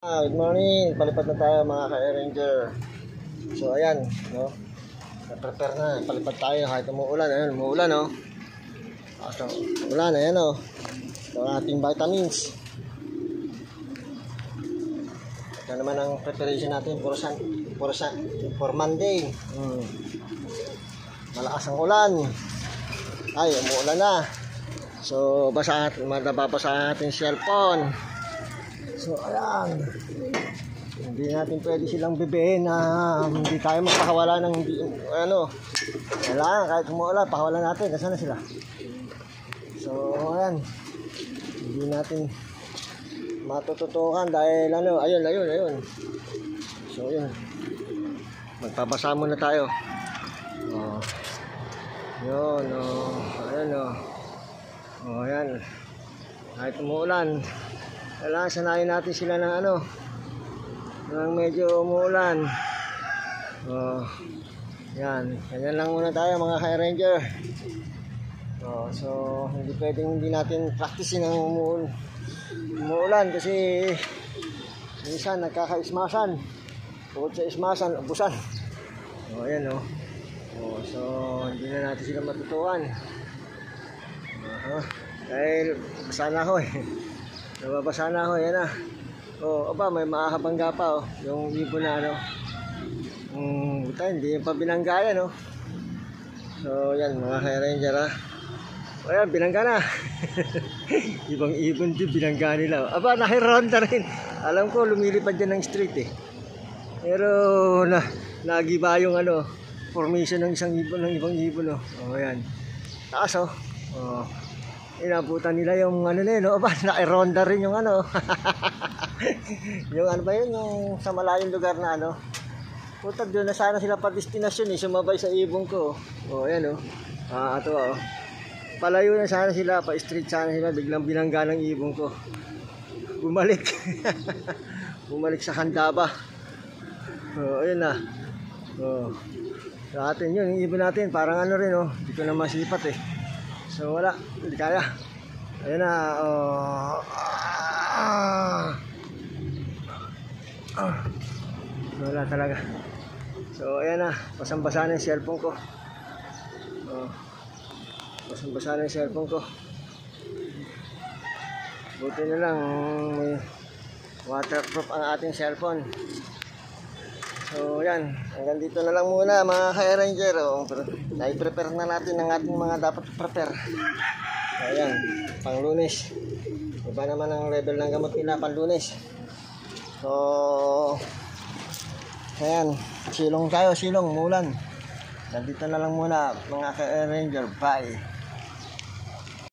Good morning, palipad na tayo mga ka-Ranger. So ayan, no? Na-prepare na, palipad tayo kahit umuulan. Ayun, umuulan, no? So, ulan, ayan, no? Ito ang ating vitamins. Ito naman ang preparation natin for Monday. Malakas ang ulan. Ay, umuulan na. So, mababasa ang ating cellphone. So, ayan. Hindi natin pwede silang bebehin na hindi tayo magpakawala ng ano. Kailangan, kahit umuulan, pakawalan natin. Nasaan na sila? So, ayan. Hindi natin matututukan dahil ano, ayun. So, yun. Magpapasa muna tayo. Oh. Yun, oh. Ayan, oh. Oh, ayan. Kahit umuulan, kailangan sanayin natin sila ng ano, ng medyo umuulan. Oh, yan. Ganyan lang muna tayo mga ka-Ranger. Oh, so, hindi natin practicein ng umuulan kasi minsan nagkaka-ismasan. Bukod sa ismasan, ubusan. Oh, ayan, oh. Oh, so, hindi na natin sila matutuan. Dahil basa na ako eh. Nababasa na ako, yan na. Oh, aba, may makahabangga pa oh. Yung ibon na ano. Hindi pa binangga yan oh. So yan mga ka-Ranger ha. O yan, binangga na. Ibang ibon din binangga nila. Aba, nakironda rin. Alam ko lumilipad dyan ng street eh. Pero nagiba yung ano, formation ng isang ibon ng ibang ibon oh. O yan. Taas oh. Oh. Inabutan nila yung ano na yun, no? Aba, naironda rin yung ano. Yung ano ba yun, yung sa malayong lugar na ano. Putag doon na sana sila pa-destinasyon eh, sumabay sa ibong ko. O, ayan o. Ito o. Palayo na sana sila, pa-street sana sila, biglang binangga ng ibong ko. Bumalik. Bumalik sa Handaba. O, ayan na. O. Sa atin yun, yung ibon natin, parang ano rin o. Hindi ko na masipat eh. So wala, hindi kaya. Ayan na, wala talaga. So ayan na, basang-basa na yung cellphone ko. Basang-basa na yung cellphone ko. Buti na lang may waterproof ang ating cellphone. So yan, hanggang dito na lang muna mga ka-Ranger. Na-prepare na natin ang ating mga dapat prepare. Ayan, pang Lunes. Iba naman ang level ng gamot nila pang Lunes. So ayan, silong tayo, silong, mulan. Nandito na lang muna mga ka-Ranger. Bye.